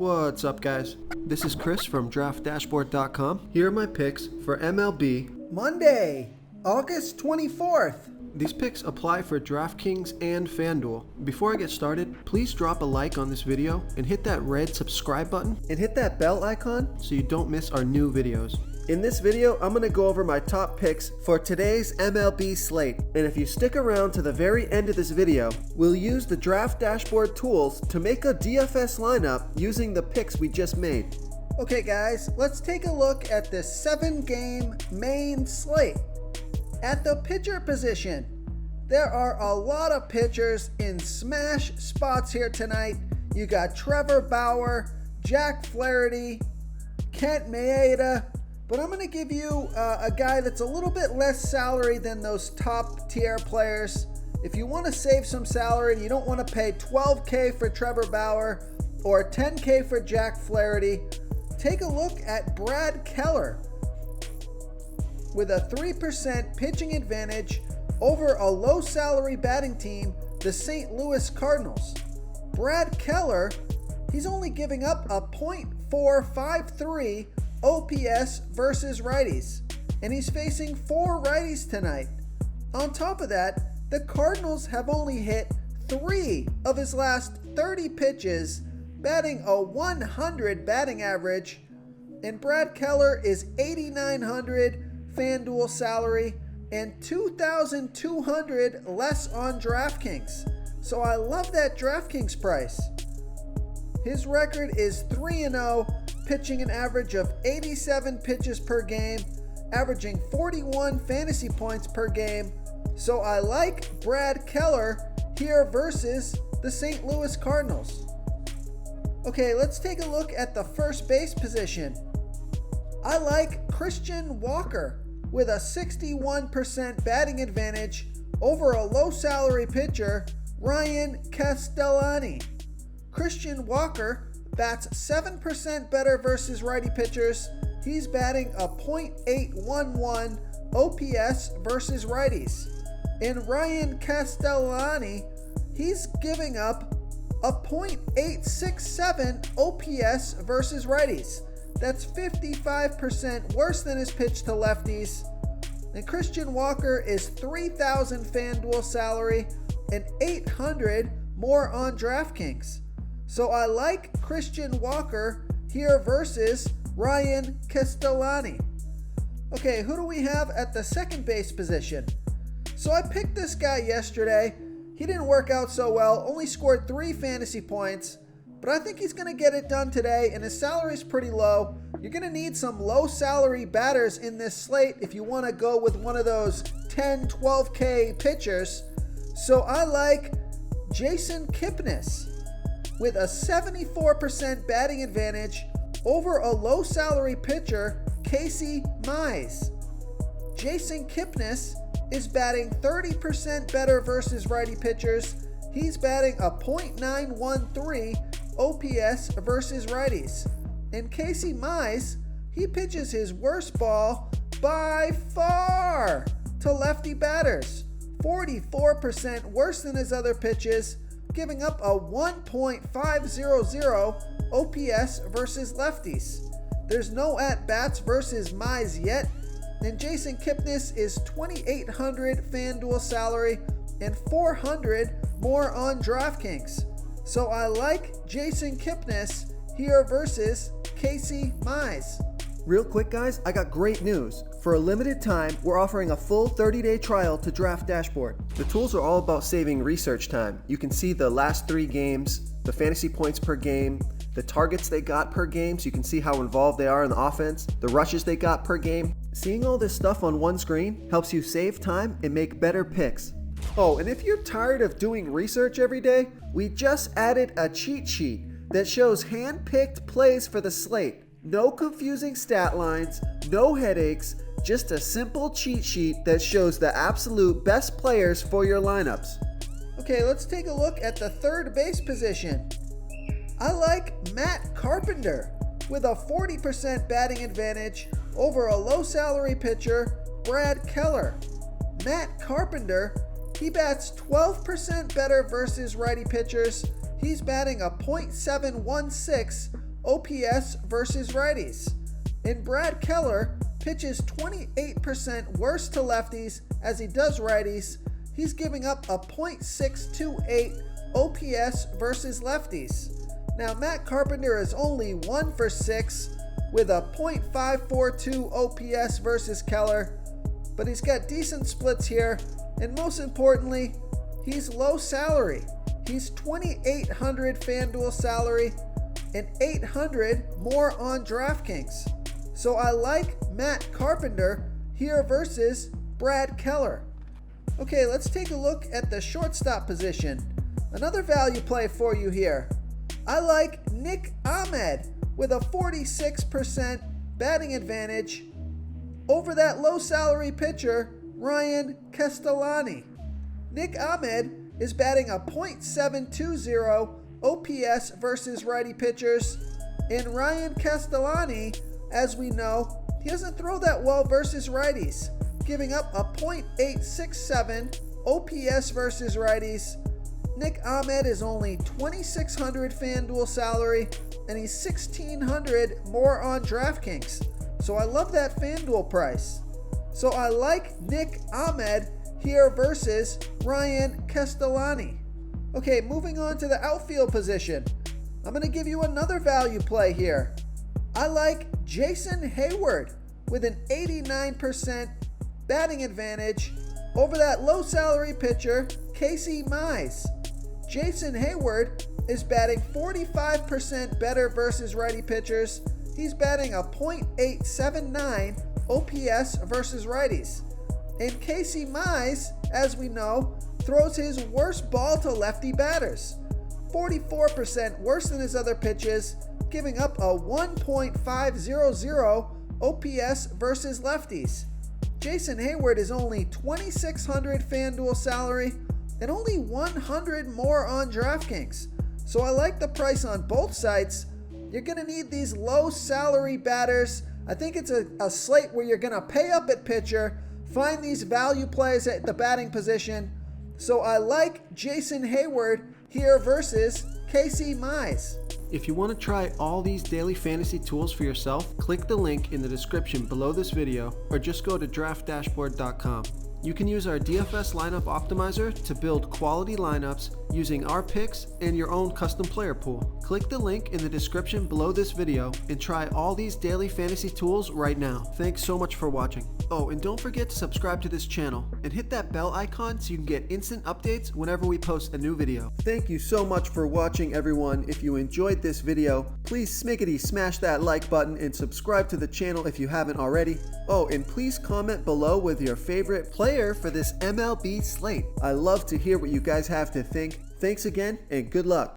What's up, guys? This is Chris from DraftDashboard.com. Here are my picks for MLB Monday, August 24th. These picks apply for DraftKings and FanDuel. Before I get started, please drop a like on this video and hit that red subscribe button and hit that bell icon so you don't miss our new videos. In this video, I'm going to go over my top picks for today's MLB slate. And if you stick around to the very end of this video, we'll use the Draft Dashboard tools to make a DFS lineup using the picks we just made. Okay guys, let's take a look at this 7-game main slate. At the pitcher position, there are a lot of pitchers in smash spots here tonight. You got Trevor Bauer, Jack Flaherty, Kent Maeda, but I'm going to give you a guy that's a little bit less salary than those top tier players. If you want to save some salary and you don't want to pay $12K for Trevor Bauer or $10K for Jack Flaherty, take a look at Brad Keller with a 3% pitching advantage over a low salary batting team, the St. Louis Cardinals. Brad Keller, he's only giving up a .453 OPS versus righties, and he's facing 4 righties tonight. On top of that, the Cardinals have only hit 3 of his last 30 pitches, batting a 100 batting average, and Brad Keller is $8,900 FanDuel salary and $2,200 less on DraftKings. So I love that DraftKings price. His record is 3-0, pitching an average of 87 pitches per game, averaging 41 fantasy points per game. So I like Brad Keller here versus the St. Louis Cardinals. Okay, let's take a look at the first base position. I like Christian Walker with a 61% batting advantage over a low salary pitcher, Ryan Castellani. Christian Walker bats 7% better versus righty pitchers. He's batting a .811 OPS versus righties. And Ryan Castellani, he's giving up a .867 OPS versus righties. That's 55% worse than his pitch to lefties. And Christian Walker is $3,000 FanDuel salary and $800 more on DraftKings. So I like Christian Walker here versus Ryan Castellani. Okay, who do we have at the second base position? So I picked this guy yesterday. He didn't work out so well, only scored 3 fantasy points, but I think he's going to get it done today, and his salary is pretty low. You're going to need some low salary batters in this slate if you want to go with one of those 10, 12K pitchers. So I like Jason Kipnis with a 74% batting advantage over a low salary pitcher, Casey Mize. Jason Kipnis is batting 30% better versus righty pitchers. He's batting a .913 OPS versus righties. And Casey Mize, he pitches his worst ball by far to lefty batters. 44% worse than his other pitches, giving up a 1.500 OPS versus lefties. There's no at-bats versus Mize yet, and Jason Kipnis is $2,800 FanDuel salary and $400 more on DraftKings. So I like Jason Kipnis here versus Casey Mize. Real quick, guys, I got great news. For a limited time, we're offering a full 30-day trial to Draft Dashboard. The tools are all about saving research time. You can see the last 3 games, the fantasy points per game, the targets they got per game, so you can see how involved they are in the offense, the rushes they got per game. Seeing all this stuff on one screen helps you save time and make better picks. Oh, and if you're tired of doing research every day, we just added a cheat sheet that shows hand-picked plays for the slate. No confusing stat lines, no headaches, just a simple cheat sheet that shows the absolute best players for your lineups. Okay, let's take a look at the third base position. I like Matt Carpenter with a 40% batting advantage over a low salary pitcher, Brad Keller. Matt Carpenter, he bats 12% better versus righty pitchers. He's batting a .716 OPS versus righties. And Brad Keller pitches 28% worse to lefties as he does righties. He's giving up a .628 OPS versus lefties. Now Matt Carpenter is only 1 for 6 with a .542 OPS versus Keller, but he's got decent splits here, and most importantly, he's low salary. He's $2,800 FanDuel salary and $800 more on DraftKings. So I like Matt Carpenter here versus Brad Keller. Okay, let's take a look at the shortstop position. Another value play for you here. I like Nick Ahmed with a 46% batting advantage over that low salary pitcher, Ryan Castellani. Nick Ahmed is batting a .720 OPS versus righty pitchers, and Ryan Castellani, as we know, he doesn't throw that well versus righties, giving up a .867 OPS versus righties. Nick Ahmed is only $2,600 FanDuel salary, and he's $1,600 more on DraftKings. So I love that FanDuel price. So I like Nick Ahmed here versus Ryan Castellani. Okay, moving on to the outfield position. I'm going to give you another value play here. I like Jason Hayward with an 89% batting advantage over that low salary pitcher, Casey Mize. Jason Hayward is batting 45% better versus righty pitchers. He's batting a .879 OPS versus righties. And Casey Mize, as we know, throws his worst ball to lefty batters. 44% worse than his other pitches, giving up a .500 OPS versus lefties. Jason Hayward is only $2,600 FanDuel salary and only $100 more on DraftKings. So I like the price on both sites. You're going to need these low salary batters. I think it's a slate where you're going to pay up at pitcher, find these value plays at the batting position. So I like Jason Hayward here versus Casey Mize. If you want to try all these daily fantasy tools for yourself, click the link in the description below this video or just go to draftdashboard.com. You can use our DFS lineup optimizer to build quality lineups using our picks and your own custom player pool. Click the link in the description below this video and try all these daily fantasy tools right now. Thanks so much for watching. Oh, and don't forget to subscribe to this channel and hit that bell icon so you can get instant updates whenever we post a new video. Thank you so much for watching, everyone. If you enjoyed this video, please smash that like button and subscribe to the channel if you haven't already. Oh, and please comment below with your favorite player for this MLB slate. I love to hear what you guys have to think. Thanks again and good luck.